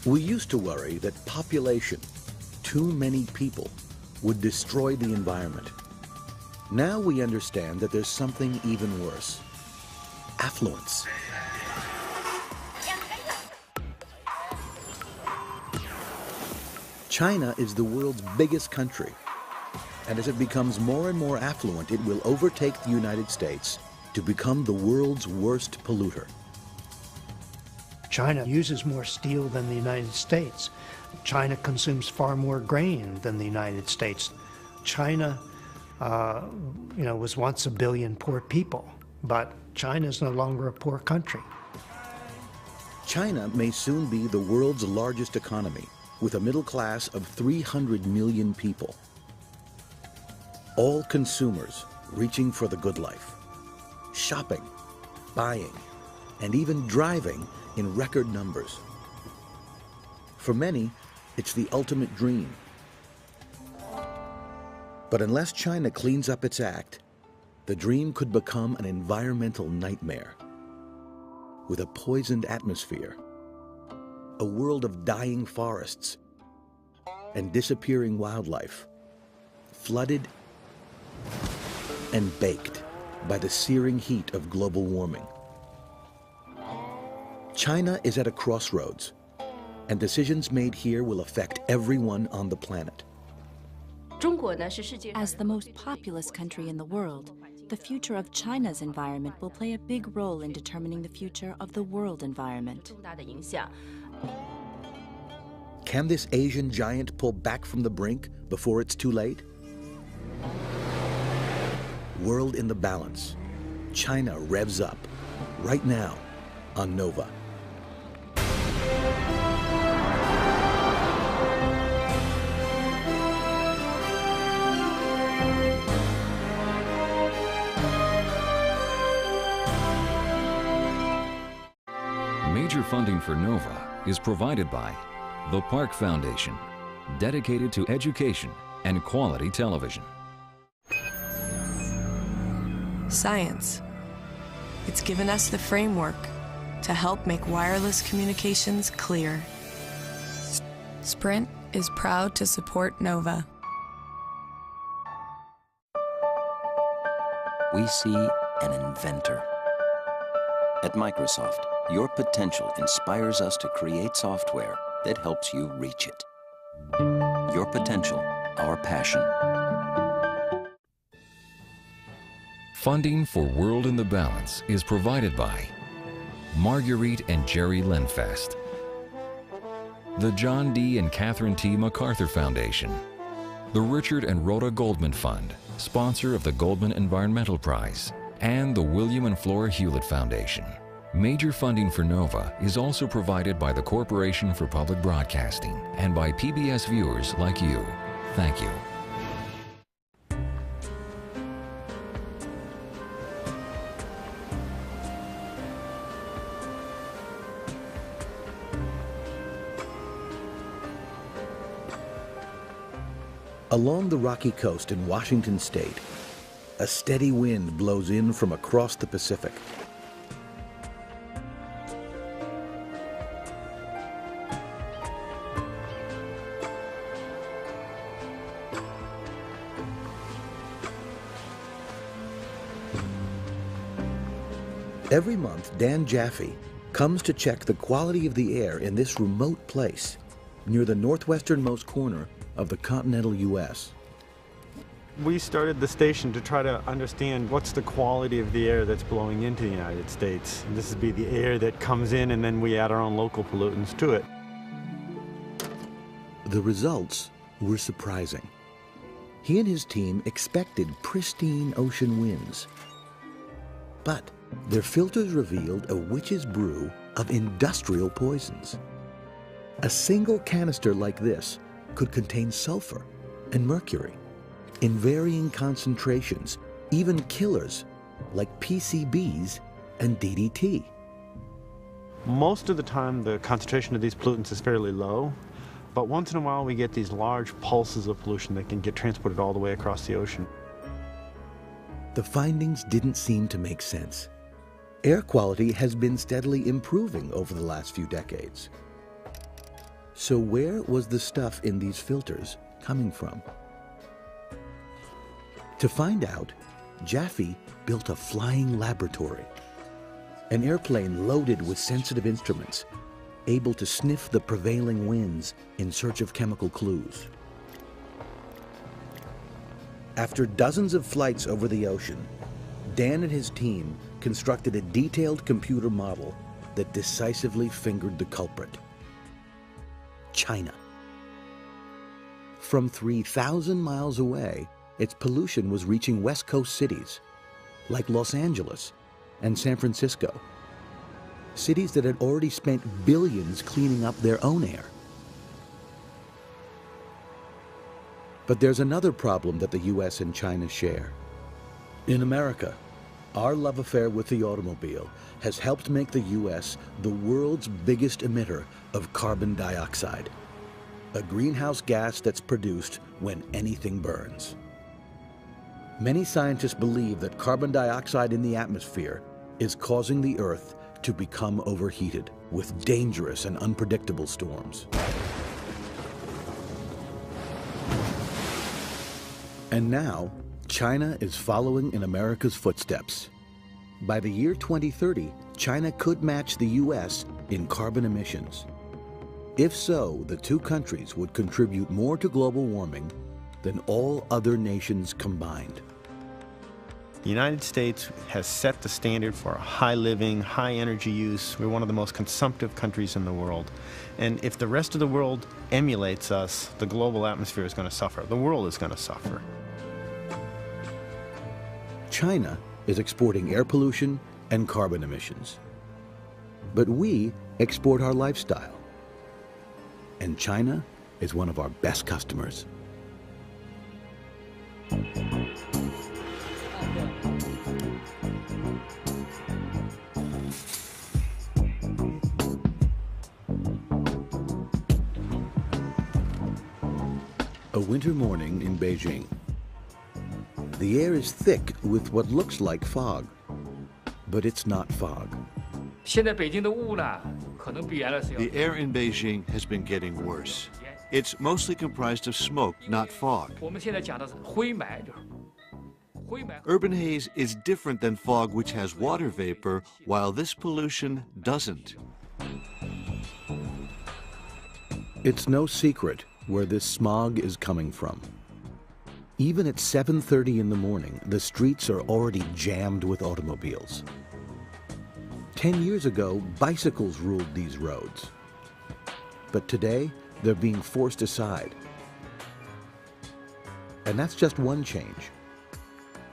We used to worry that population, too many people, would destroy the environment. Now we understand that there's something even worse: affluence. China is the world's biggest country, and as it becomes more and more affluent, it will overtake the United States to become the world's worst polluter. China uses more steel than the United States. China consumes far more grain than the United States. China, was once 1 billion poor people, but China is no longer a poor country. China may soon be the world's largest economy, with a middle class of 300 million people. All consumers reaching for the good life, shopping, buying, and even driving in record numbers. For many, it's the ultimate dream. But unless China cleans up its act, the dream could become an environmental nightmare, with a poisoned atmosphere, a world of dying forests and disappearing wildlife, flooded and baked by the searing heat of global warming. China is at a crossroads, and decisions made here will affect everyone on the planet. As the most populous country in the world, the future of China's environment will play a big role in determining the future of the world environment. Can this Asian giant pull back from the brink before it's too late? World in the Balance. China revs up, right now, on Nova. Major funding for Nova is provided by the Park Foundation, dedicated to education and quality television. Science. It's given us the framework to help make wireless communications clear. Sprint is proud to support Nova. We see an inventor. At Microsoft, your potential inspires us to create software that helps you reach it. Your potential, our passion. Funding for World in the Balance is provided by Marguerite and Jerry Lenfest, the John D. and Catherine T. MacArthur Foundation, the Richard and Rhoda Goldman Fund, sponsor of the Goldman Environmental Prize, and the William and Flora Hewlett Foundation. Major funding for Nova is also provided by the Corporation for Public Broadcasting and by PBS viewers like you. Thank you. Along the Rocky Coast in Washington State, a steady wind blows in from across the Pacific. Every month, Dan Jaffe comes to check the quality of the air in this remote place near the northwesternmost corner of the continental U.S. We started the station to try to understand what's the quality of the air that's blowing into the United States. And this would be the air that comes in, and then we add our own local pollutants to it. The results were surprising. He and his team expected pristine ocean winds, but their filters revealed a witch's brew of industrial poisons. A single canister like this could contain sulfur and mercury in varying concentrations, even killers like PCBs and DDT. Most of the time, the concentration of these pollutants is fairly low, but once in a while we get these large pulses of pollution that can get transported all the way across the ocean. The findings didn't seem to make sense. Air quality has been steadily improving over the last few decades. So where was the stuff in these filters coming from? To find out, Jaffe built a flying laboratory, an airplane loaded with sensitive instruments, able to sniff the prevailing winds in search of chemical clues. After dozens of flights over the ocean, Dan and his team constructed a detailed computer model that decisively fingered the culprit: China. From 3,000 miles away, its pollution was reaching West Coast cities like Los Angeles and San Francisco, cities that had already spent billions cleaning up their own air. But there's another problem that the US and China share. In America, our love affair with the automobile has helped make the US the world's biggest emitter of carbon dioxide, a greenhouse gas that's produced when anything burns. Many scientists believe that carbon dioxide in the atmosphere is causing the Earth to become overheated with dangerous and unpredictable storms. And now, China is following in America's footsteps. By the year 2030, China could match the US in carbon emissions. If so, the two countries would contribute more to global warming than all other nations combined. The United States has set the standard for high living, high energy use. We're one of the most consumptive countries in the world. And if the rest of the world emulates us, the global atmosphere is going to suffer. The world is going to suffer. China is exporting air pollution and carbon emissions. But we export our lifestyle. And China is one of our best customers. A winter morning in Beijing. The air is thick with what looks like fog, but it's not fog. The air in Beijing has been getting worse. It's mostly comprised of smoke, not fog. Urban haze is different than fog, which has water vapor, while this pollution doesn't. It's no secret where this smog is coming from. Even at 7:30 in the morning, the streets are already jammed with automobiles. 10 years ago, bicycles ruled these roads. But today, they're being forced aside. And that's just one change.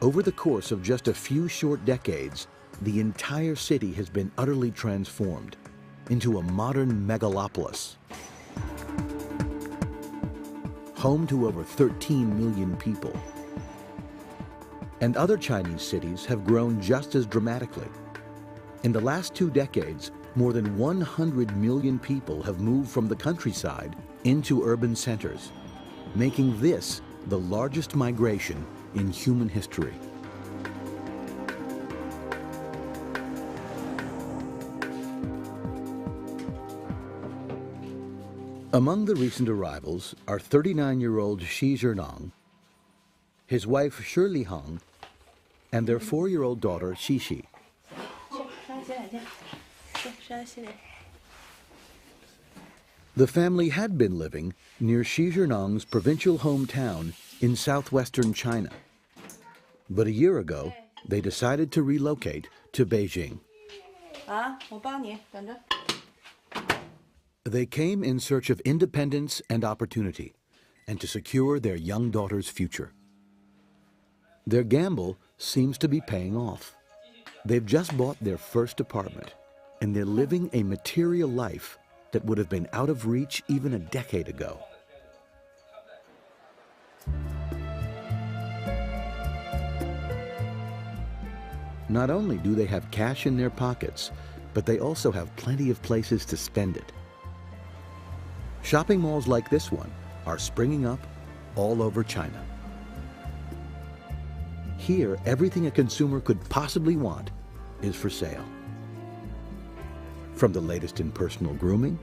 Over the course of just a few short decades, the entire city has been utterly transformed into a modern megalopolis, home to over 13 million people. And other Chinese cities have grown just as dramatically. In the last 2 decades, more than 100 million people have moved from the countryside into urban centers, making this the largest migration in human history. Among the recent arrivals are 39-year-old Xi Zhenong, his wife Shirley Hong, and their 4-year-old daughter Xixi. The family had been living near Xi Zhenong's provincial hometown in southwestern China. But a year ago, they decided to relocate to Beijing. They came in search of independence and opportunity, and to secure their young daughter's future. Their gamble seems to be paying off. They've just bought their first apartment, and they're living a material life that would have been out of reach even a decade ago. Not only do they have cash in their pockets, but they also have plenty of places to spend it. Shopping malls like this one are springing up all over China. Here, everything a consumer could possibly want is for sale. From the latest in personal grooming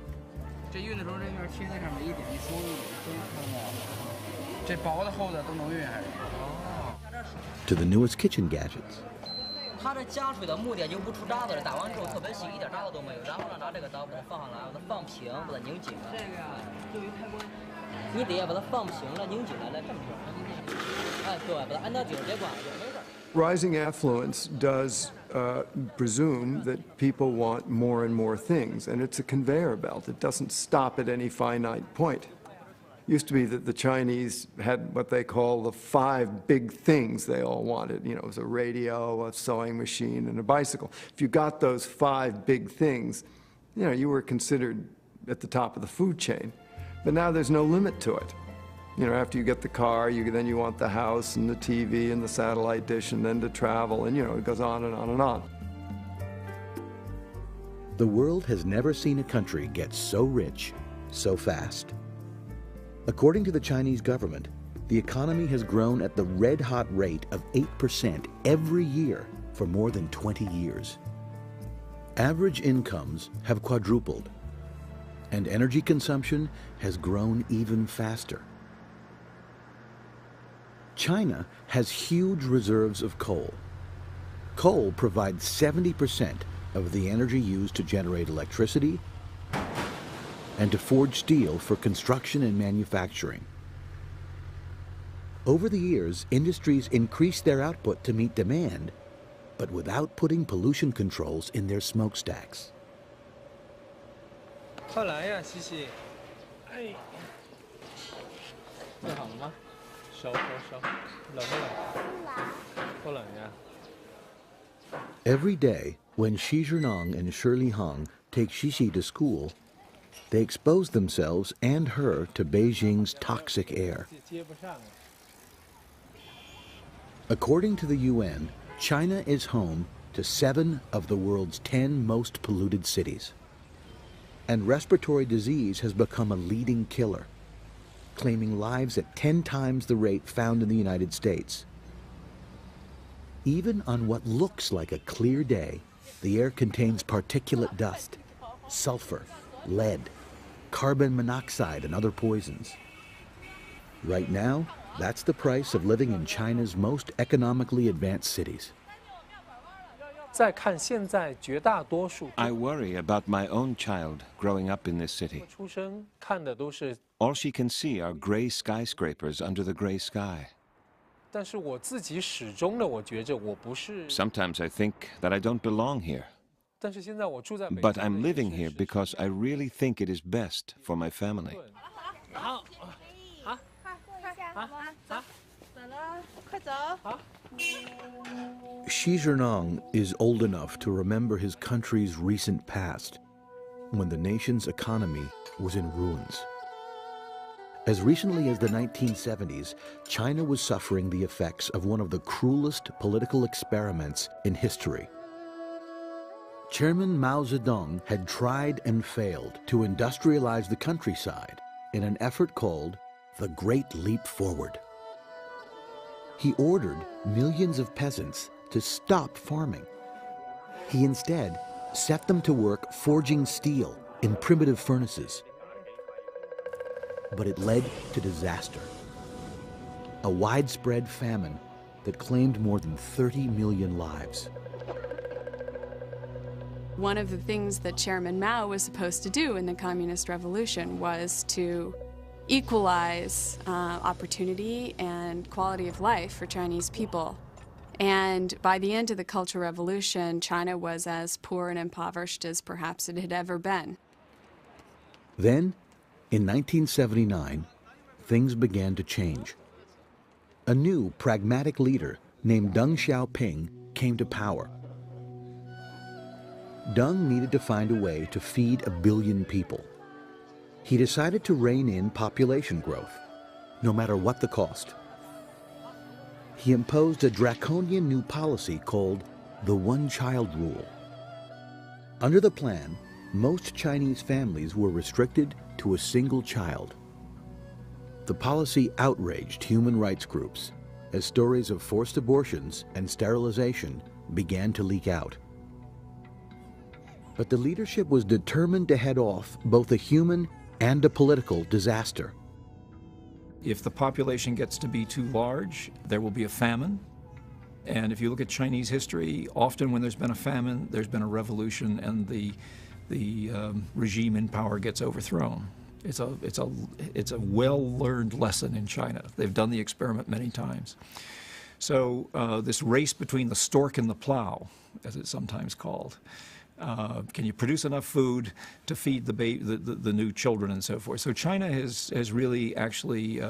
To the newest kitchen gadgets. 它这加水的目的就不出渣子了，打完之后特别细，一点渣子都没有。然后呢，拿这个刀把它放上来，把它放平，把它拧紧了。这个就一开关，你得把它放平了，拧紧了，来这么着。哎，对，把它按到底儿别关了，就没事。Rising affluence does presume that people want more and more things, and it's a conveyor belt. It doesn't stop at any finite point. Used to be that the Chinese had what they call the 5 big things they all wanted. You know, it was a radio, a sewing machine, and a bicycle. If you got those 5 big things, you know, you were considered at the top of the food chain. But now there's no limit to it. You know, after you get the car, then you want the house and the TV and the satellite dish and then to travel, and, you know, it goes on and on and on. The world has never seen a country get so rich so fast. According to the Chinese government, the economy has grown at the red-hot rate of 8% every year for more than 20 years. Average incomes have quadrupled, and energy consumption has grown even faster. China has huge reserves of coal. Coal provides 70% of the energy used to generate electricity and to forge steel for construction and manufacturing. Over the years, industries increased their output to meet demand, but without putting pollution controls in their smokestacks. 快来呀，西西！哎，热好了吗？烧，冷不冷？不冷呀。Every day, when Xi Zhenong and Shirley Hong take Xixi to school, they expose themselves and her to Beijing's toxic air. According to the UN, China is home to 7 of the world's 10 most polluted cities. And respiratory disease has become a leading killer, claiming lives at 10 times the rate found in the United States. Even on what looks like a clear day, the air contains particulate dust, sulfur, lead, carbon monoxide, and other poisons. Right now, that's the price of living in China's most economically advanced cities. I worry about my own child growing up in this city. All she can see are gray skyscrapers under the gray sky. Sometimes I think that I don't belong here. But I'm living here because I really think it is best for my family. Xi Zhenong is old enough to remember his country's recent past, when the nation's economy was in ruins. As recently as the 1970s, China was suffering the effects of one of the cruelest political experiments in history. Chairman Mao Zedong had tried and failed to industrialize the countryside in an effort called the Great Leap Forward. He ordered millions of peasants to stop farming. He instead set them to work forging steel in primitive furnaces. But it led to disaster. A widespread famine that claimed more than 30 million lives. One of the things that Chairman Mao was supposed to do in the Communist Revolution was to equalize opportunity and quality of life for Chinese people. And by the end of the Cultural Revolution, China was as poor and impoverished as perhaps it had ever been. Then, in 1979, things began to change. A new pragmatic leader named Deng Xiaoping came to power. Deng needed to find a way to feed 1 billion people. He decided to rein in population growth, no matter what the cost. He imposed a draconian new policy called the one-child rule. Under the plan, most Chinese families were restricted to a single child. The policy outraged human rights groups as stories of forced abortions and sterilization began to leak out. But the leadership was determined to head off both a human and a political disaster. If the population gets to be too large, there will be a famine. And if you look at Chinese history, often when there's been a famine, there's been a revolution, and the regime in power gets overthrown. It's a well-learned lesson in China. They've done the experiment many times. So this race between the stork and the plow, as it's sometimes called, can you produce enough food to feed the new children and so forth? So China has really actually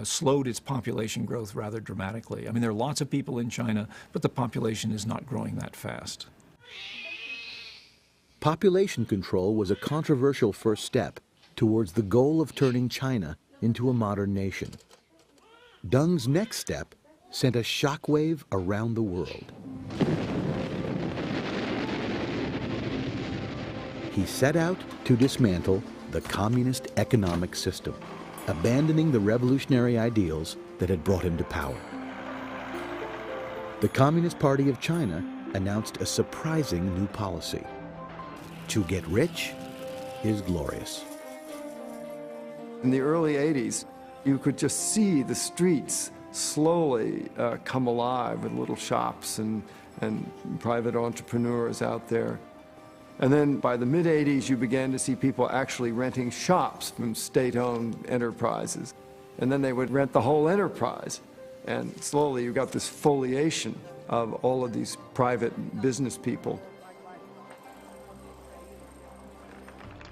slowed its population growth rather dramatically. I mean, there are lots of people in China, but the population is not growing that fast. Population control was a controversial first step towards the goal of turning China into a modern nation. Deng's next step sent a shockwave around the world. He set out to dismantle the communist economic system, abandoning the revolutionary ideals that had brought him to power. The Communist Party of China announced a surprising new policy. To get rich is glorious. In the early 80s, you could just see the streets slowly come alive with little shops and private entrepreneurs out there. And then by the mid-80s, you began to see people actually renting shops from state-owned enterprises. And then they would rent the whole enterprise. And slowly you got this foliation of all of these private business people.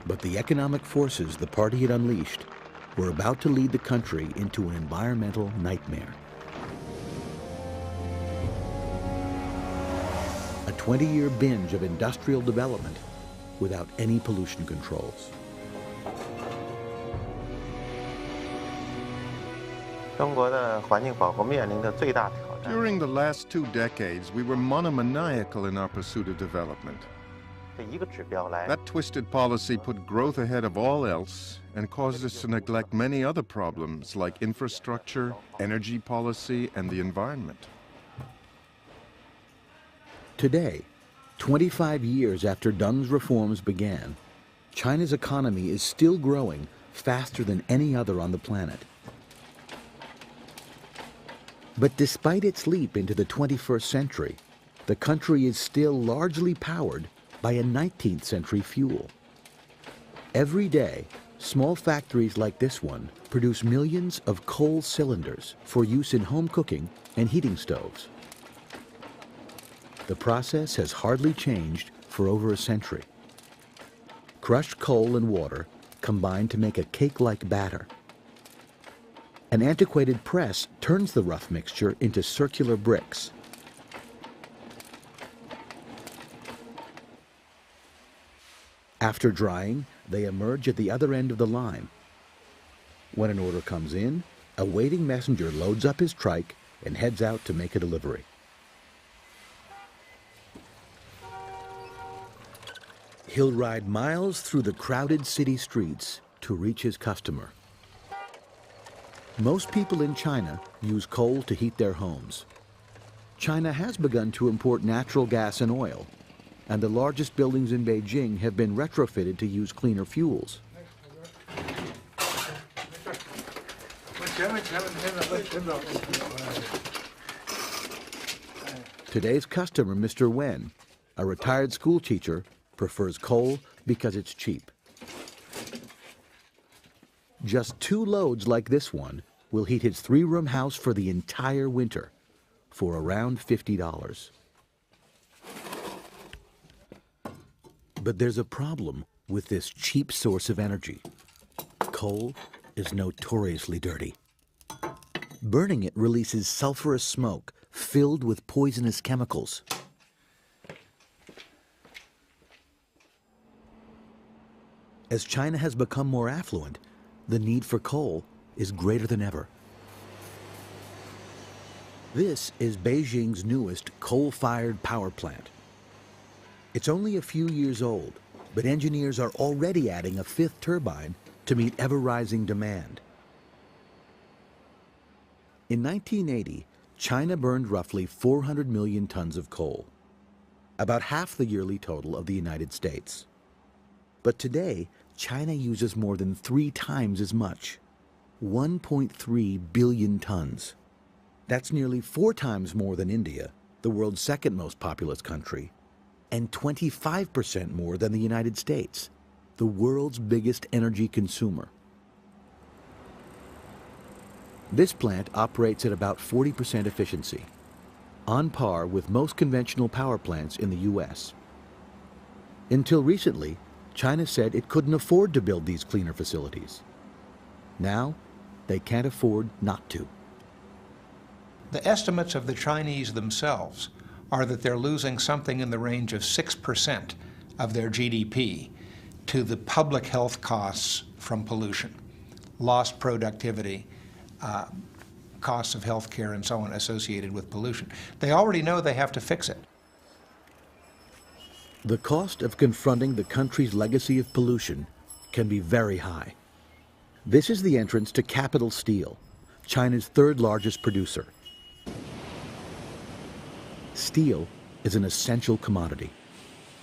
But the economic forces the party had unleashed were about to lead the country into an environmental nightmare. A 20-year binge of industrial development without any pollution controls. During the last 2 decades, we were monomaniacal in our pursuit of development. That twisted policy put growth ahead of all else and caused us to neglect many other problems like infrastructure, energy policy, and the environment. Today, 25 years after Deng's reforms began, China's economy is still growing faster than any other on the planet. But despite its leap into the 21st century, the country is still largely powered by a 19th century fuel. Every day, small factories like this one produce millions of coal cylinders for use in home cooking and heating stoves. The process has hardly changed for over a century. Crushed coal and water combine to make a cake-like batter. An antiquated press turns the rough mixture into circular bricks. After drying, they emerge at the other end of the line. When an order comes in, a waiting messenger loads up his trike and heads out to make a delivery. He'll ride miles through the crowded city streets to reach his customer. Most people in China use coal to heat their homes. China has begun to import natural gas and oil, and the largest buildings in Beijing have been retrofitted to use cleaner fuels. Today's customer, Mr. Wen, a retired school teacher, prefers coal because it's cheap. Just 2 loads like this one will heat his 3-room house for the entire winter for around $50. But there's a problem with this cheap source of energy. Coal is notoriously dirty. Burning it releases sulfurous smoke filled with poisonous chemicals. As China has become more affluent, the need for coal is greater than ever. This is Beijing's newest coal-fired power plant. It's only a few years old, but engineers are already adding a 5th turbine to meet ever-rising demand. In 1980, China burned roughly 400 million tons of coal, about half the yearly total of the United States. But today, China uses more than 3 times as much, 1.3 billion tons. That's nearly 4 times more than India, the world's second most populous country, and 25% more than the United States, the world's biggest energy consumer. This plant operates at about 40% efficiency, on par with most conventional power plants in the U.S. Until recently, China said it couldn't afford to build these cleaner facilities. Now, they can't afford not to. The estimates of the Chinese themselves are that they're losing something in the range of 6% of their GDP to the public health costs from pollution, lost productivity, costs of health care and so on associated with pollution. They already know they have to fix it. The cost of confronting the country's legacy of pollution can be very high. This is the entrance to Capital Steel, China's third largest producer. Steel is an essential commodity.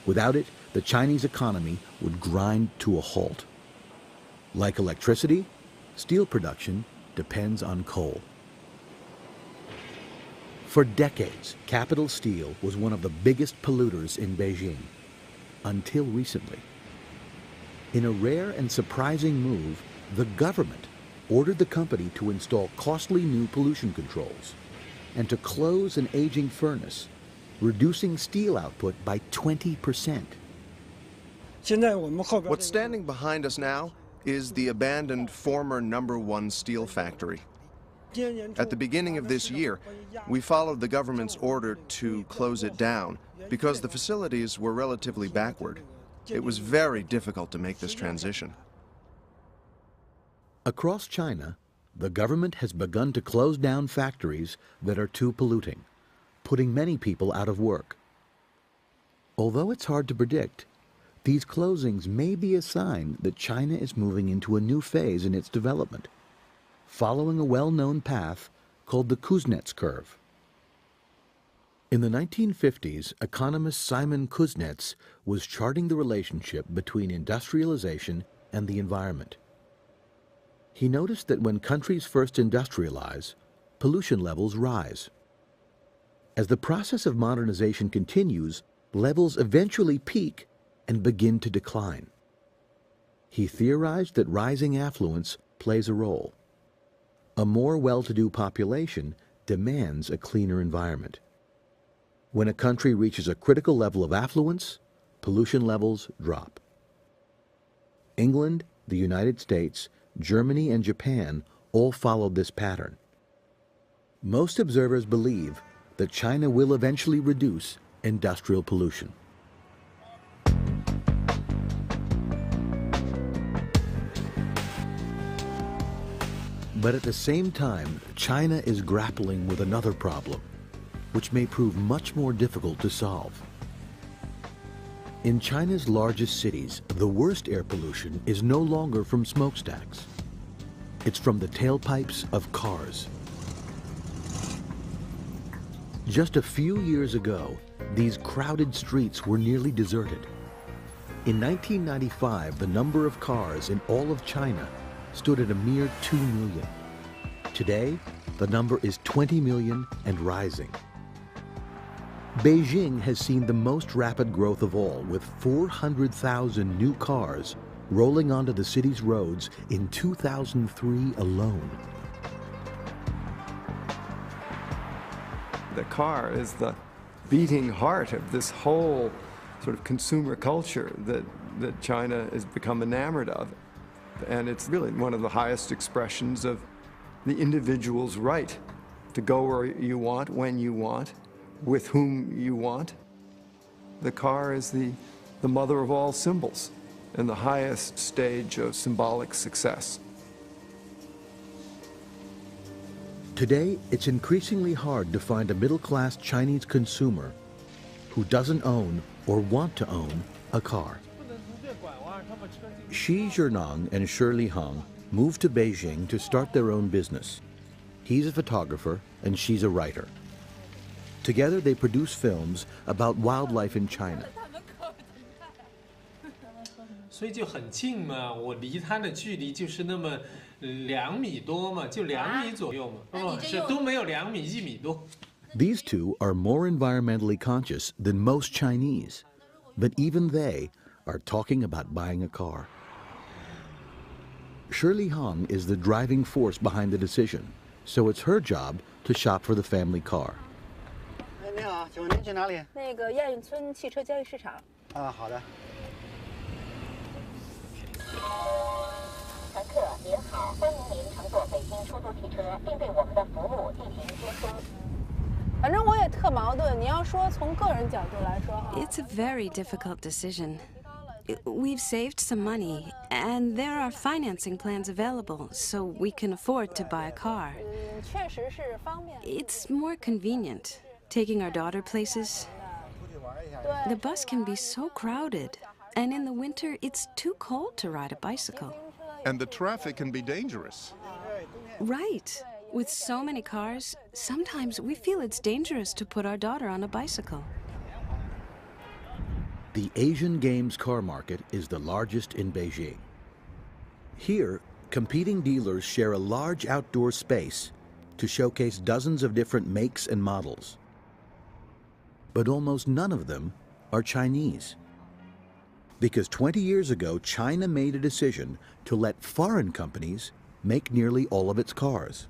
Without it, the Chinese economy would grind to a halt. Like electricity, steel production depends on coal. For decades, Capital Steel was one of the biggest polluters in Beijing, until recently. In a rare and surprising move, the government ordered the company to install costly new pollution controls and to close an aging furnace, reducing steel output by 20%. What's standing behind us now is the abandoned former #1 steel factory. At the beginning of this year, we followed the government's order to close it down because the facilities were relatively backward. It was very difficult to make this transition. Across China, the government has begun to close down factories that are too polluting, putting many people out of work. Although it's hard to predict, these closings may be a sign that China is moving into a new phase in its development, following a well-known path called the Kuznets curve. In the 1950s, economist Simon Kuznets was charting the relationship between industrialization and the environment. He noticed that when countries first industrialize, pollution levels rise. As the process of modernization continues, levels eventually peak and begin to decline. He theorized that rising affluence plays a role. A more well-to-do population demands a cleaner environment. When a country reaches a critical level of affluence, pollution levels drop. England, the United States, Germany, and Japan all followed this pattern. Most observers believe that China will eventually reduce industrial pollution. But at the same time, China is grappling with another problem, which may prove much more difficult to solve. In China's largest cities, the worst air pollution is no longer from smokestacks. It's from the tailpipes of cars. Just a few years ago, these crowded streets were nearly deserted. In 1995, the number of cars in all of China stood at a mere 2 million. Today, the number is 20 million and rising. Beijing has seen the most rapid growth of all, with 400,000 new cars rolling onto the city's roads in 2003 alone. The car is the beating heart of this whole sort of consumer culture that China has become enamored of. And it's really one of the highest expressions of the individual's right to go where you want, when you want, with whom you want. The car is the mother of all symbols and the highest stage of symbolic success. Today, it's increasingly hard to find a middle-class Chinese consumer who doesn't own or want to own a car. Xi Zhenong and Shirley Hong moved to Beijing to start their own business. He's a photographer and she's a writer. Together, they produce films about wildlife in China. 所以就很近嘛，我离它的距离就是那么2米多嘛，就2米左右嘛，是都没有2米1米多。These two are more environmentally conscious than most Chinese, but even they are talking about buying a car. Shirley Hong is the driving force behind the decision, so it's her job to shop for the family car. 你好，请问您去哪里？那个亚运村汽车交易市场。啊，好的。乘客您好，欢迎您乘坐北京出租汽车，并对我们的服务进行接收。反正我也特矛盾。你要说从个人角度来说哈 It's a very difficult decision. We've saved some money, and there are financing plans available, so we can afford to buy a car. 确实是方便。It's more convenient, taking our daughter places. The bus can be so crowded, and in the winter, it's too cold to ride a bicycle. And the traffic can be dangerous. Right. With so many cars, sometimes we feel it's dangerous to put our daughter on a bicycle. The Asian Games car market is the largest in Beijing. Here, competing dealers share a large outdoor space to showcase dozens of different makes and models. But almost none of them are Chinese. Because 20 years ago, China made a decision to let foreign companies make nearly all of its cars.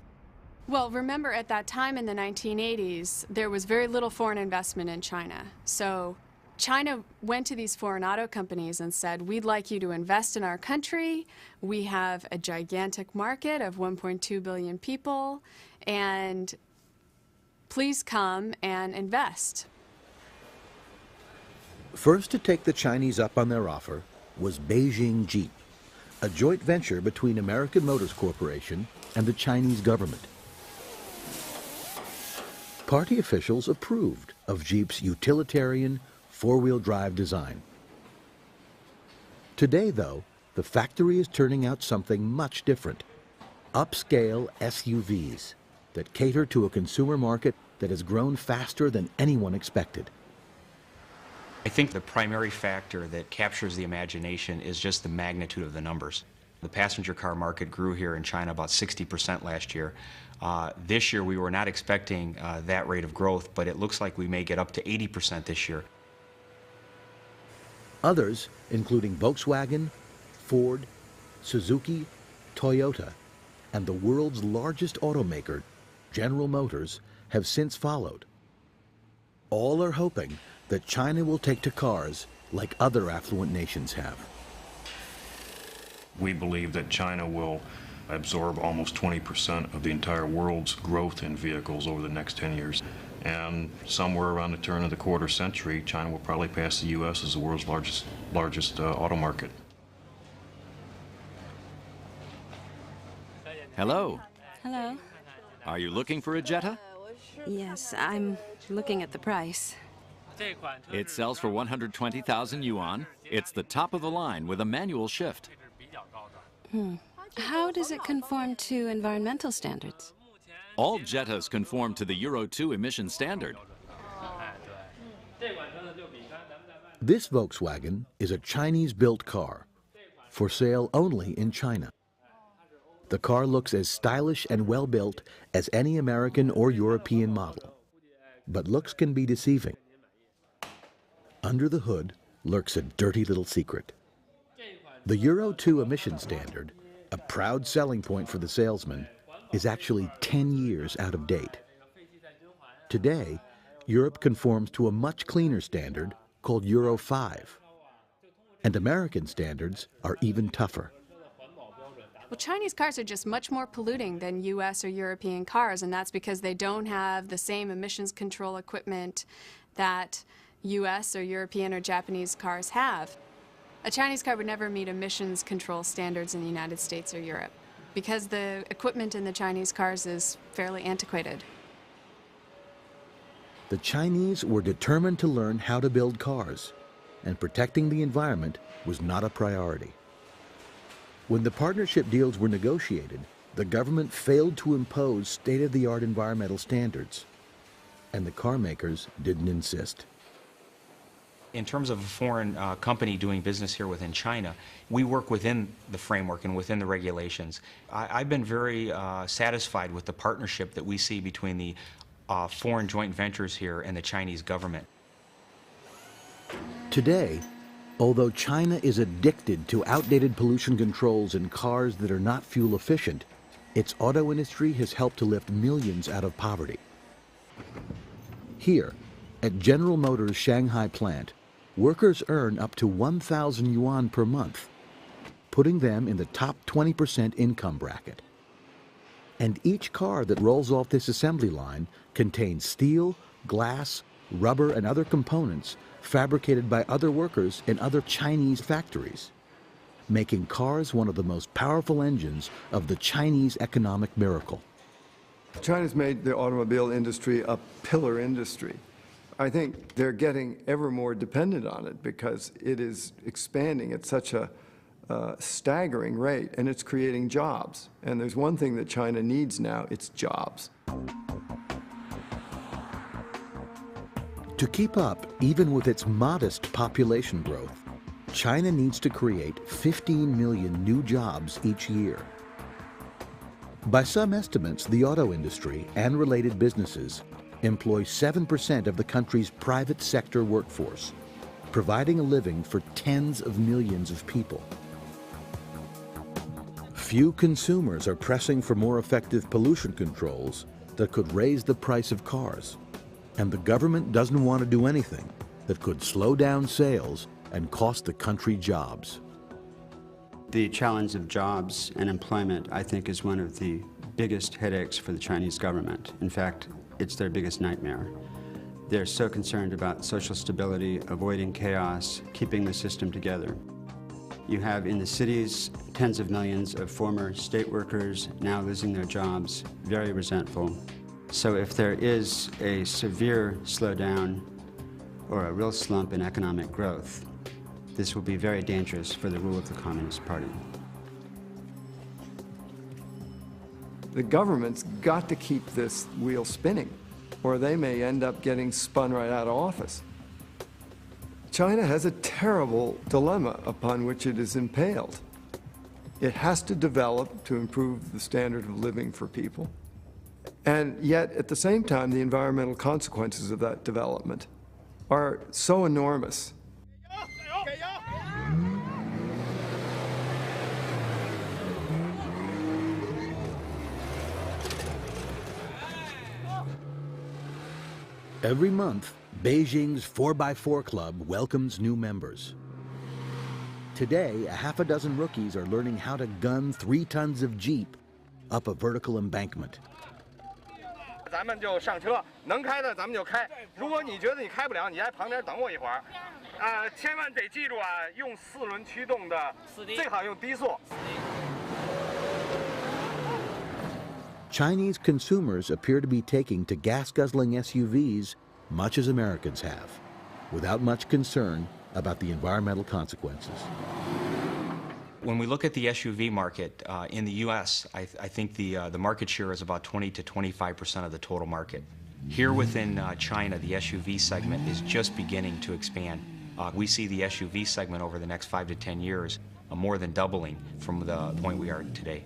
Well, remember at that time in the 1980s, there was very little foreign investment in China. So China went to these foreign auto companies and said, we'd like you to invest in our country. We have a gigantic market of 1.2 billion people, and please come and invest. First to take the Chinese up on their offer was Beijing Jeep, a joint venture between American Motors Corporation and the Chinese government. Party officials approved of Jeep's utilitarian four-wheel drive design. Today, though, the factory is turning out something much different. Upscale SUVs that cater to a consumer market that has grown faster than anyone expected. I think the primary factor that captures the imagination is just the magnitude of the numbers. The passenger car market grew here in China about 60% last year. This year we were not expecting that rate of growth, but it looks like we may get up to 80% this year. Others, including Volkswagen, Ford, Suzuki, Toyota, and the world's largest automaker, General Motors, have since followed. All are hoping that China will take to cars like other affluent nations have. We believe that China will absorb almost 20% of the entire world's growth in vehicles over the next 10 years. And somewhere around the turn of the quarter century, China will probably pass the U.S. as the world's largest auto market. Hello. Hello. Are you looking for a Jetta? Yes, I'm looking at the price. It sells for 120,000 yuan. It's the top of the line with a manual shift. How does it conform to environmental standards? All Jettas conform to the Euro 2 emission standard. This Volkswagen is a Chinese-built car, for sale only in China. The car looks as stylish and well-built as any American or European model, but looks can be deceiving. Under the hood lurks a dirty little secret. The Euro 2 emission standard, a proud selling point for the salesman, is actually 10 years out of date. Today, Europe conforms to a much cleaner standard called Euro 5, and American standards are even tougher. Well, Chinese cars are just much more polluting than U.S. or European cars, and that's because they don't have the same emissions control equipment that U.S. or European or Japanese cars have. A Chinese car would never meet emissions control standards in the United States or Europe because the equipment in the Chinese cars is fairly antiquated. The Chinese were determined to learn how to build cars, and protecting the environment was not a priority. When the partnership deals were negotiated, the government failed to impose state-of-the-art environmental standards, and the car makers didn't insist. In terms of a foreign company doing business here within China, we work within the framework and within the regulations. I've been very satisfied with the partnership that we see between the foreign joint ventures here and the Chinese government. Today, although China is addicted to outdated pollution controls in cars that are not fuel efficient, its auto industry has helped to lift millions out of poverty. Here, at General Motors' Shanghai plant, workers earn up to 1,000 yuan per month, putting them in the top 20% income bracket. And each car that rolls off this assembly line contains steel, glass, rubber, and other components fabricated by other workers in other Chinese factories, making cars one of the most powerful engines of the Chinese economic miracle. China's made the automobile industry a pillar industry. I think they're getting ever more dependent on it because it is expanding at such a staggering rate, and it's creating jobs. And there's one thing that China needs now, it's jobs. To keep up, even with its modest population growth, China needs to create 15 million new jobs each year. By some estimates, the auto industry and related businesses employ 7% of the country's private sector workforce, providing a living for tens of millions of people. Few consumers are pressing for more effective pollution controls that could raise the price of cars, and the government doesn't want to do anything that could slow down sales and cost the country jobs. The challenge of jobs and employment, I think, is one of the biggest headaches for the Chinese government. In fact, it's their biggest nightmare. They're so concerned about social stability, avoiding chaos, keeping the system together. You have in the cities tens of millions of former state workers now losing their jobs, very resentful. So if there is a severe slowdown or a real slump in economic growth, this will be very dangerous for the rule of the Communist Party. The government's got to keep this wheel spinning, or they may end up getting spun right out of office. China has a terrible dilemma upon which it is impaled. It has to develop to improve the standard of living for people. And yet, at the same time, the environmental consequences of that development are so enormous. Every month, Beijing's 4x4 Club welcomes new members. Today, a half a dozen rookies are learning how to gun 3 tons of Jeep up a vertical embankment. 咱们就上车，能开的咱们就开。如果你觉得你开不了，你在旁边等我一会儿。千万得记住啊，用4轮驱动的，最好用低速。 Chinese consumers appear to be taking to gas-guzzling SUVs much as Americans have, without much concern about the environmental consequences. When we look at the SUV market in the U.S., I think the market share is about 20 to 25% of the total market. Here within China, the SUV segment is just beginning to expand. We see the SUV segment over the next 5 to 10 years more than doubling from the point we are today.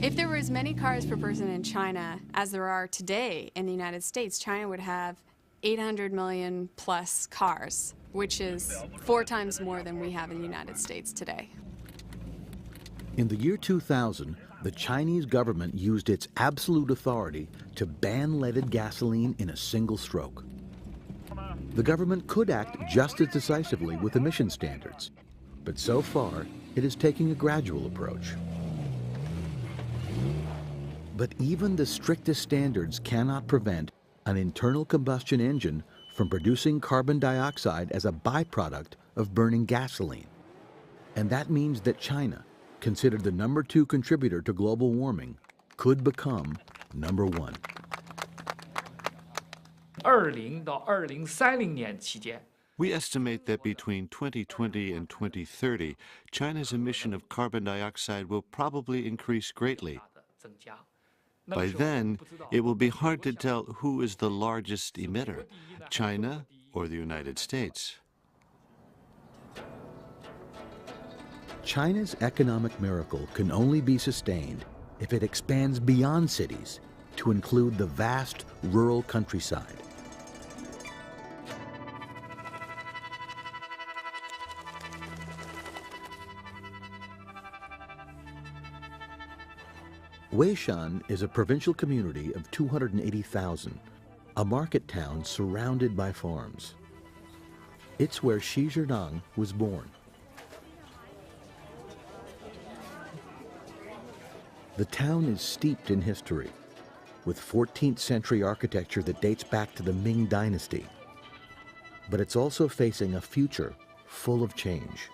If there were as many cars per person in China as there are today in the United States, China would have 800 million plus cars, which is 4 times more than we have in the United States today. In the year 2000, the Chinese government used its absolute authority to ban leaded gasoline in a single stroke. The government could act just as decisively with emission standards, but so far it is taking a gradual approach. But even the strictest standards cannot prevent an internal combustion engine from producing carbon dioxide as a byproduct of burning gasoline. And that means that China, considered the #2 contributor to global warming, could become #1. 20到2030年期间。 We estimate that between 2020 and 2030, China's emission of carbon dioxide will probably increase greatly. By then, it will be hard to tell who is the largest emitter, China or the United States. China's economic miracle can only be sustained if it expands beyond cities to include the vast rural countryside. Weishan is a provincial community of 280,000, a market town surrounded by farms. It's where Xi Jinping was born. The town is steeped in history, with 14th century architecture that dates back to the Ming Dynasty. But it's also facing a future full of change.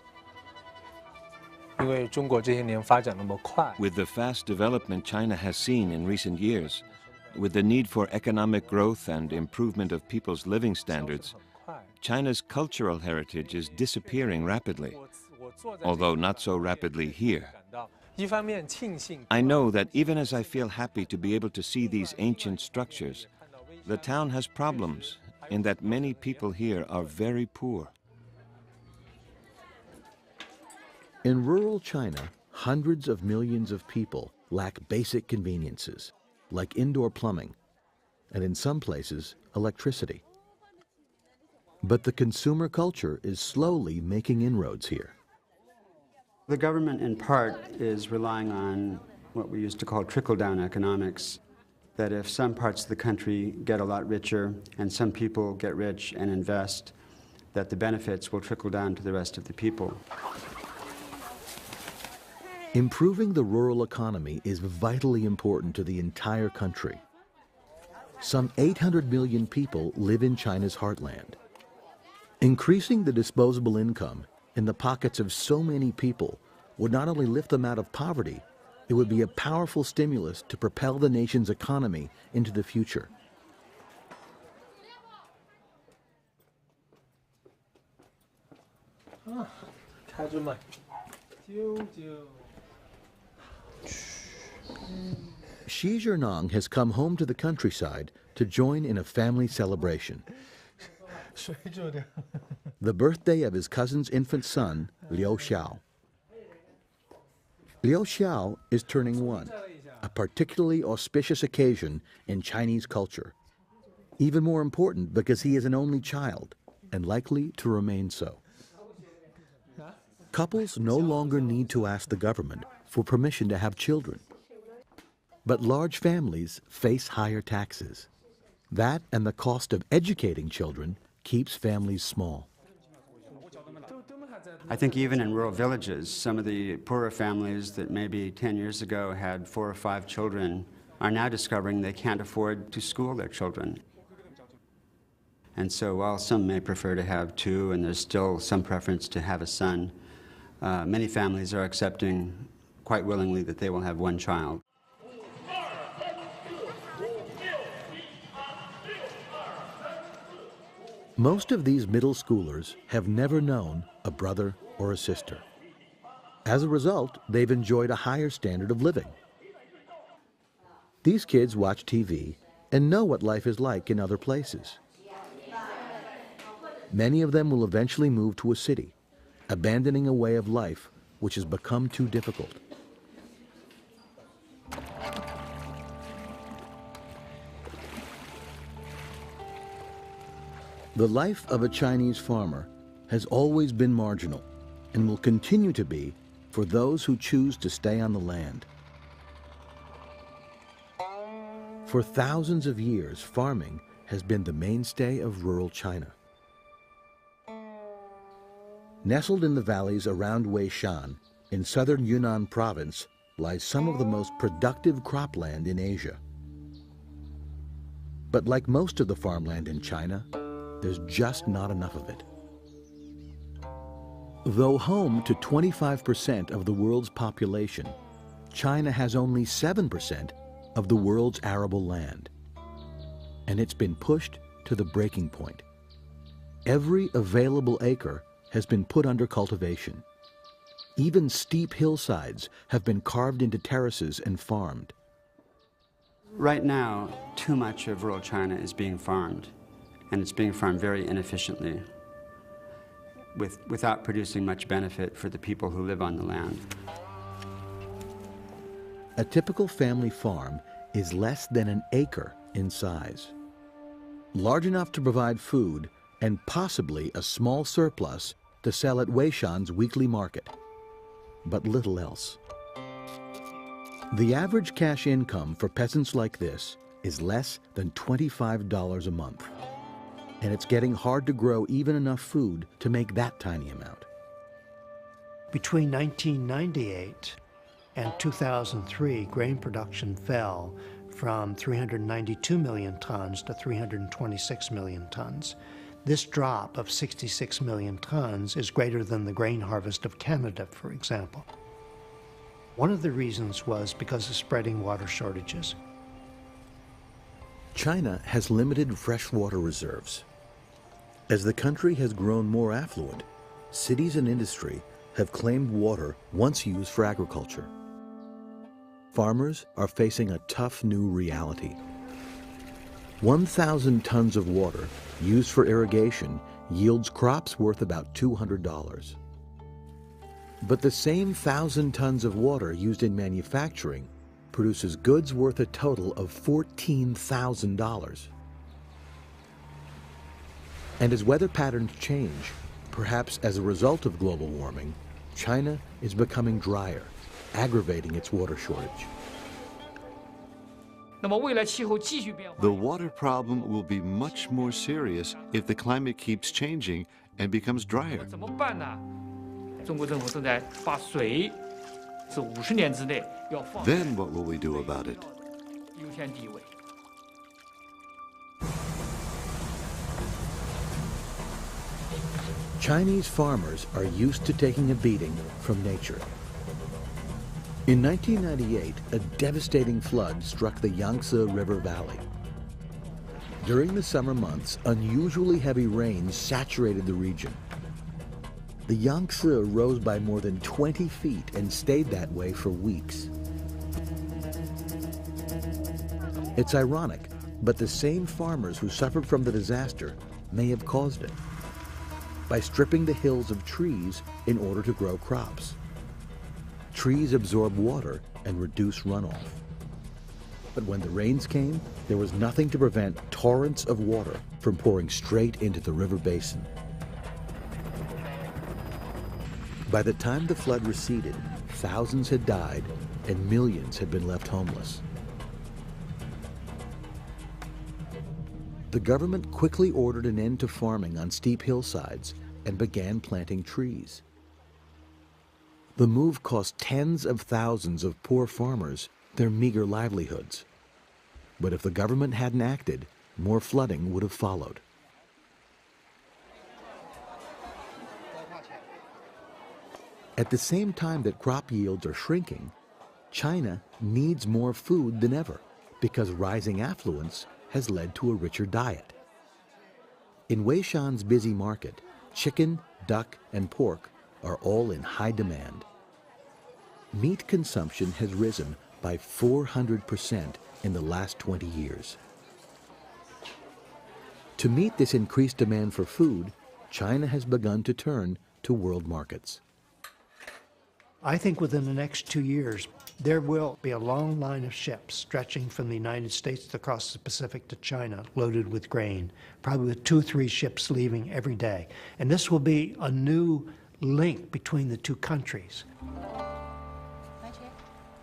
With the fast development China has seen in recent years, with the need for economic growth and improvement of people's living standards, China's cultural heritage is disappearing rapidly, although not so rapidly here. I know that even as I feel happy to be able to see these ancient structures, the town has problems in that many people here are very poor. In rural China, hundreds of millions of people lack basic conveniences, like indoor plumbing, and in some places, electricity. But the consumer culture is slowly making inroads here. The government, in part, is relying on what we used to call trickle-down economics, that if some parts of the country get a lot richer and some people get rich and invest, that the benefits will trickle down to the rest of the people. Improving the rural economy is vitally important to the entire country. Some 800 million people live in China's heartland. Increasing the disposable income in the pockets of so many people would not only lift them out of poverty, it would be a powerful stimulus to propel the nation's economy into the future. Xi Jinping has come home to the countryside to join in a family celebration. The birthday of his cousin's infant son, Liu Xiao. Liu Xiao is turning 1, a particularly auspicious occasion in Chinese culture. Even more important because he is an only child and likely to remain so. Couples no longer need to ask the government for permission to have children. But large families face higher taxes. That and the cost of educating children keeps families small. I think even in rural villages, some of the poorer families that maybe 10 years ago had 4 or 5 children are now discovering they can't afford to school their children. And so while some may prefer to have 2 and there's still some preference to have a son, many families are accepting quite willingly that they will have 1 child. Most of these middle schoolers have never known a brother or a sister. As a result, they've enjoyed a higher standard of living. These kids watch TV and know what life is like in other places. Many of them will eventually move to a city, abandoning a way of life which has become too difficult. The life of a Chinese farmer has always been marginal and will continue to be for those who choose to stay on the land. For thousands of years, farming has been the mainstay of rural China. Nestled in the valleys around Weishan, in southern Yunnan province, lies some of the most productive cropland in Asia. But like most of the farmland in China, there's just not enough of it. Though home to 25% of the world's population, China has only 7% of the world's arable land. And it's been pushed to the breaking point. Every available acre has been put under cultivation. Even steep hillsides have been carved into terraces and farmed. Right now, too much of rural China is being farmed. and it's being farmed very inefficiently, without producing much benefit for the people who live on the land. A typical family farm is less than an acre in size, large enough to provide food and possibly a small surplus to sell at Weishan's weekly market, but little else. The average cash income for peasants like this is less than $25 a month, and it's getting hard to grow even enough food to make that tiny amount. Between 1998 and 2003, grain production fell from 392 million tons to 326 million tons. This drop of 66 million tons is greater than the grain harvest of Canada, for example. One of the reasons was because of spreading water shortages. China has limited freshwater reserves. As the country has grown more affluent, cities and industry have claimed water once used for agriculture. Farmers are facing a tough new reality. 1,000 tons of water used for irrigation yields crops worth about $200. But the same 1,000 tons of water used in manufacturing produces goods worth a total of $14,000. And as weather patterns change, perhaps as a result of global warming, China is becoming drier, aggravating its water shortage. The water problem will be much more serious if the climate keeps changing and becomes drier. Then what will we do about it? Chinese farmers are used to taking a beating from nature. In 1998, a devastating flood struck the Yangtze River Valley. During the summer months, unusually heavy rains saturated the region. The Yangtze rose by more than 20 feet and stayed that way for weeks. It's ironic, but the same farmers who suffered from the disaster may have caused it by stripping the hills of trees in order to grow crops. Trees absorb water and reduce runoff. But when the rains came, there was nothing to prevent torrents of water from pouring straight into the river basin. By the time the flood receded, thousands had died and millions had been left homeless. The government quickly ordered an end to farming on steep hillsides and began planting trees. The move cost tens of thousands of poor farmers their meager livelihoods. But if the government hadn't acted, more flooding would have followed. At the same time that crop yields are shrinking, China needs more food than ever because rising affluence has led to a richer diet. In Weishan's busy market, chicken, duck, and pork are all in high demand. Meat consumption has risen by 400% in the last 20 years. To meet this increased demand for food, China has begun to turn to world markets. I think within the next 2 years, there will be a long line of ships stretching from the United States across the Pacific to China, loaded with grain, probably with 2 or 3 ships leaving every day. And this will be a new link between the two countries.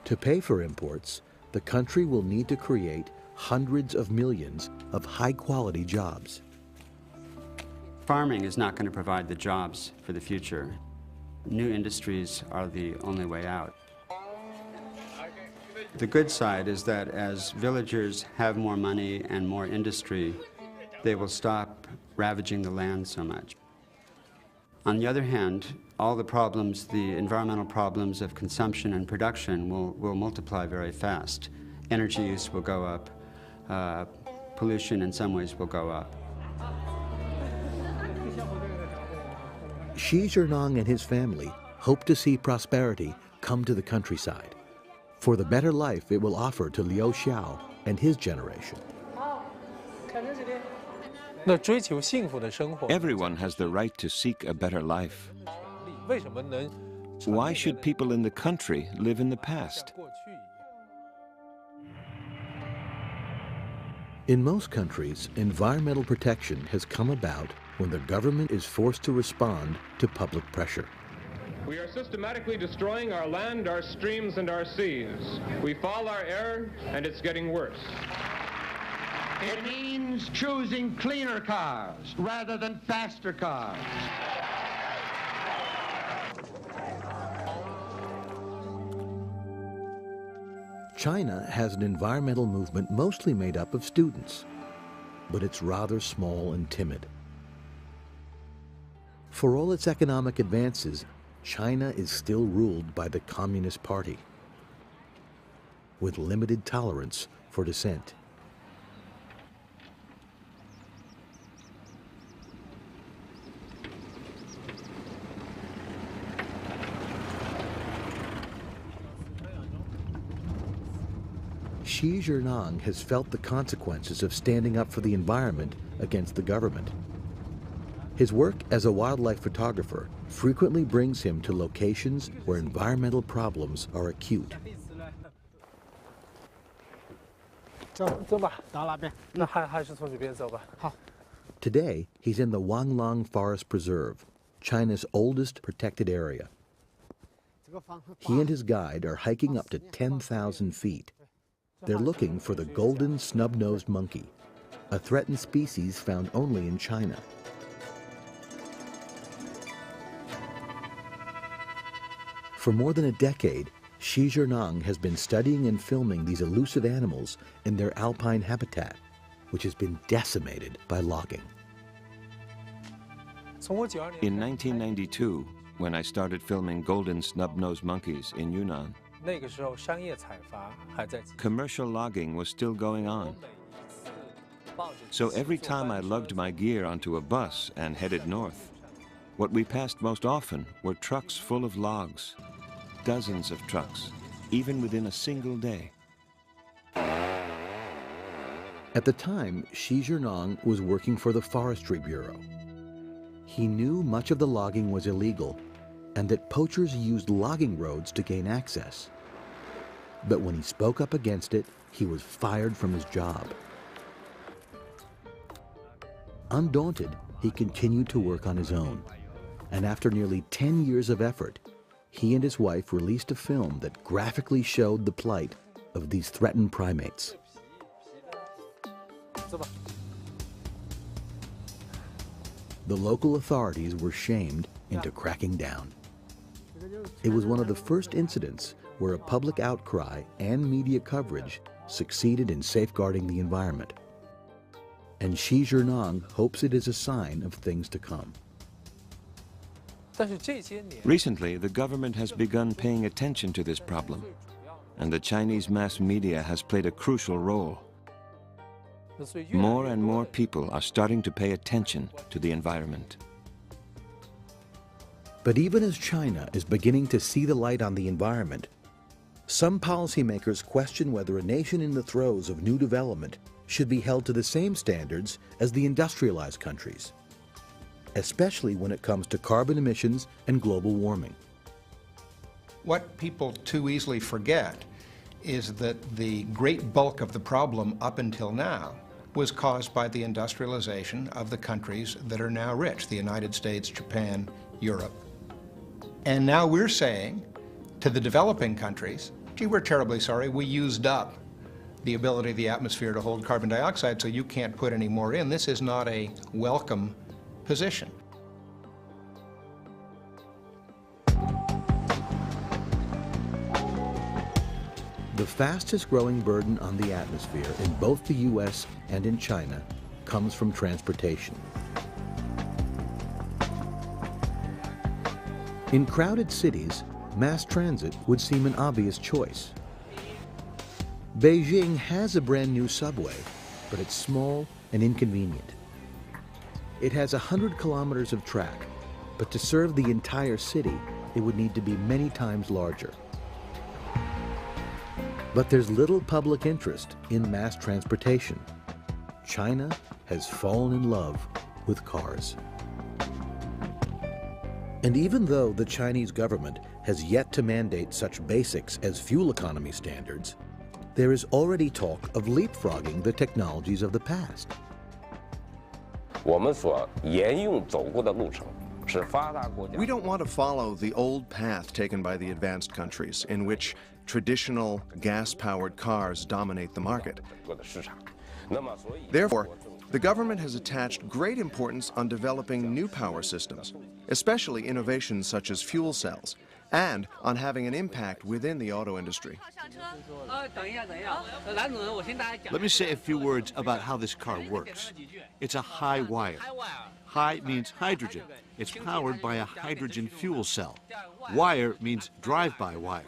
To pay for imports, the country will need to create hundreds of millions of high-quality jobs. Farming is not going to provide the jobs for the future. New industries are the only way out. The good side is that as villagers have more money and more industry, they will stop ravaging the land so much. On the other hand, all the problems, the environmental problems of consumption and production will multiply very fast. Energy use will go up, pollution in some ways will go up. Xi Jinping and his family hope to see prosperity come to the countryside for the better life it will offer to Liu Xiao and his generation. Everyone has the right to seek a better life. Why should people in the country live in the past? In most countries, environmental protection has come about when the government is forced to respond to public pressure. We are systematically destroying our land, our streams, and our seas. We foul our air, and it's getting worse. It means choosing cleaner cars rather than faster cars. China has an environmental movement mostly made up of students, but it's rather small and timid. For all its economic advances, China is still ruled by the Communist Party, with limited tolerance for dissent. Xi Jinping has felt the consequences of standing up for the environment against the government. His work as a wildlife photographer frequently brings him to locations where environmental problems are acute. Today, he's in the Wanglong Forest Preserve, China's oldest protected area. He and his guide are hiking up to 10,000 feet. They're looking for the golden snub-nosed monkey, a threatened species found only in China. For more than a decade, Xi Jinping has been studying and filming these elusive animals in their alpine habitat, which has been decimated by logging. In 1992, when I started filming golden snub-nosed monkeys in Yunnan, commercial logging was still going on. So every time I lugged my gear onto a bus and headed north, what we passed most often were trucks full of logs, dozens of trucks, even within a single day. At the time, Xi Jinping was working for the Forestry Bureau. He knew much of the logging was illegal and that poachers used logging roads to gain access. But when he spoke up against it, he was fired from his job. Undaunted, he continued to work on his own. And after nearly 10 years of effort, he and his wife released a film that graphically showed the plight of these threatened primates. The local authorities were shamed into cracking down. It was one of the first incidents where a public outcry and media coverage succeeded in safeguarding the environment. And Xi Jinping hopes it is a sign of things to come. Recently, the government has begun paying attention to this problem, and the Chinese mass media has played a crucial role. More and more people are starting to pay attention to the environment. But even as China is beginning to see the light on the environment, some policymakers question whether a nation in the throes of new development should be held to the same standards as the industrialized countries, especially when it comes to carbon emissions and global warming. What people too easily forget is that the great bulk of the problem up until now was caused by the industrialization of the countries that are now rich, the United States, Japan, Europe. And now we're saying to the developing countries, gee, we're terribly sorry, we used up the ability of the atmosphere to hold carbon dioxide, so you can't put any more in. This is not a welcome position. The fastest growing burden on the atmosphere in both the US and in China comes from transportation. In crowded cities, mass transit would seem an obvious choice. Beijing has a brand new subway, but it's small and inconvenient. It has 100 kilometers of track, but to serve the entire city, it would need to be many times larger. But there's little public interest in mass transportation. China has fallen in love with cars. And even though the Chinese government has yet to mandate such basics as fuel economy standards, there is already talk of leapfrogging the technologies of the past. We don't want to follow the old path taken by the advanced countries, in which traditional gas-powered cars dominate the market. Therefore, the government has attached great importance on developing new power systems, especially innovations such as fuel cells, and on having an impact within the auto industry. Let me say a few words about how this car works. It's a high wire. High means hydrogen. It's powered by a hydrogen fuel cell. Wire means drive-by wire.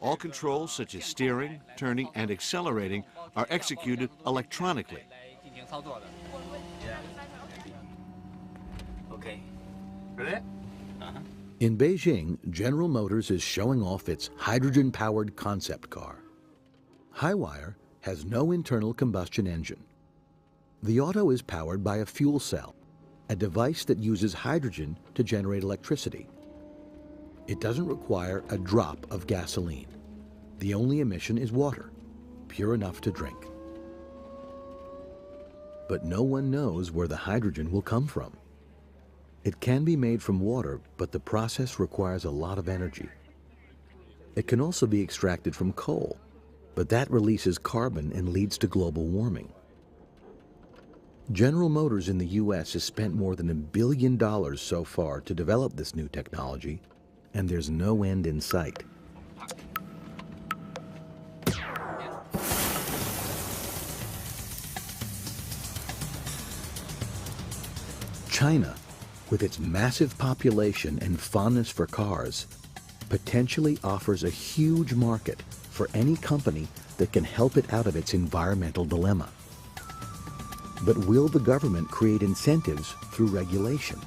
All controls such as steering, turning, and accelerating are executed electronically. Okay. Ready? In Beijing, General Motors is showing off its hydrogen-powered concept car. Highwire has no internal combustion engine. The auto is powered by a fuel cell, a device that uses hydrogen to generate electricity. It doesn't require a drop of gasoline. The only emission is water, pure enough to drink. But no one knows where the hydrogen will come from. It can be made from water, but the process requires a lot of energy. It can also be extracted from coal, but that releases carbon and leads to global warming. General Motors in the U.S. has spent more than $1 billion so far to develop this new technology, and there's no end in sight. China, with its massive population and fondness for cars, potentially offers a huge market for any company that can help it out of its environmental dilemma. But will the government create incentives through regulation?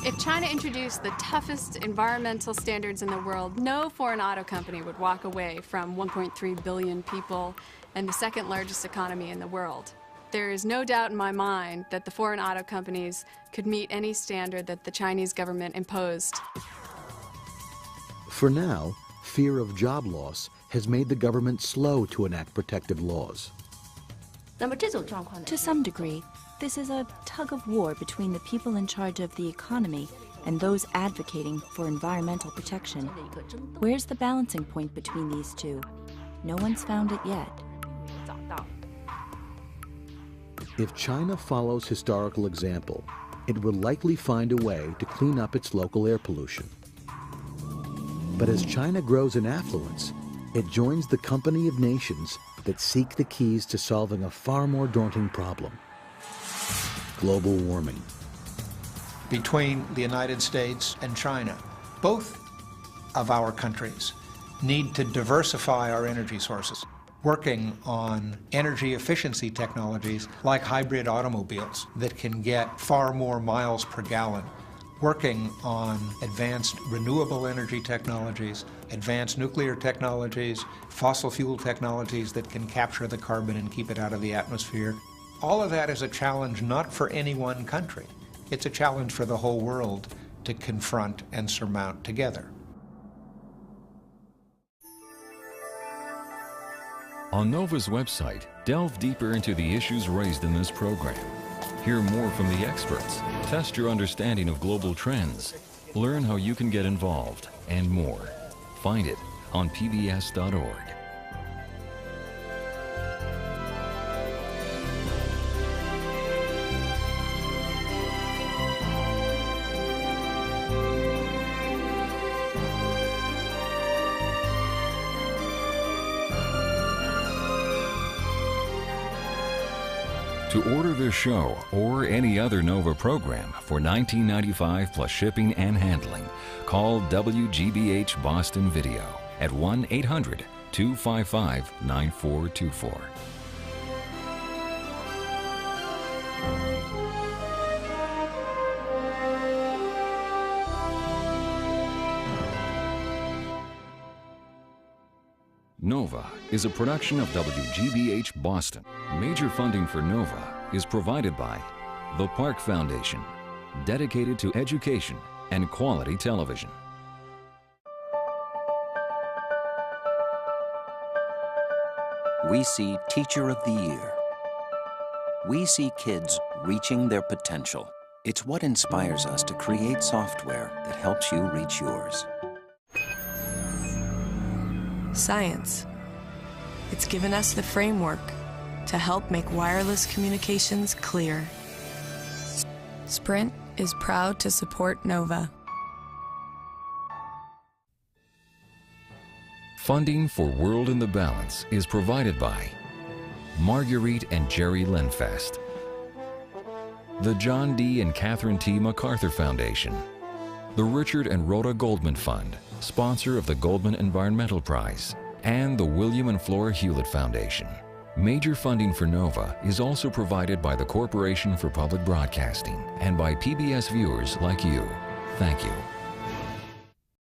If China introduced the toughest environmental standards in the world, no foreign auto company would walk away from 1.3 billion people and the second largest economy in the world. There is no doubt in my mind that the foreign auto companies could meet any standard that the Chinese government imposed. For now, fear of job loss has made the government slow to enact protective laws. To some degree, this is a tug of war between the people in charge of the economy and those advocating for environmental protection. Where's the balancing point between these two? No one's found it yet. If China follows historical example, it will likely find a way to clean up its local air pollution. But as China grows in affluence, it joins the company of nations that seek the keys to solving a far more daunting problem: global warming. Between the United States and China, both of our countries need to diversify our energy sources, working on energy efficiency technologies like hybrid automobiles that can get far more miles per gallon, working on advanced renewable energy technologies, advanced nuclear technologies, fossil fuel technologies that can capture the carbon and keep it out of the atmosphere. All of that is a challenge not for any one country. It's a challenge for the whole world to confront and surmount together. On NOVA's website, delve deeper into the issues raised in this program. Hear more from the experts, test your understanding of global trends, learn how you can get involved, and more. Find it on pbs.org. To order this show or any other NOVA program for $19.95 plus shipping and handling, call WGBH Boston Video at 1-800-255-9424. Nova is a production of WGBH Boston. Major funding for Nova is provided by the Park Foundation, dedicated to education and quality television. We see Teacher of the Year. We see kids reaching their potential. It's what inspires us to create software that helps you reach yours. Science. It's given us the framework to help make wireless communications clear. Sprint is proud to support Nova. Funding for World in the Balance is provided by Marguerite and Jerry Lenfest, the John D. and Catherine T. MacArthur Foundation, the Richard and Rhoda Goldman Fund, sponsor of the Goldman Environmental Prize, and the William and Flora Hewlett Foundation. Major funding for Nova is also provided by the Corporation for Public Broadcasting and by PBS viewers like you. Thank you.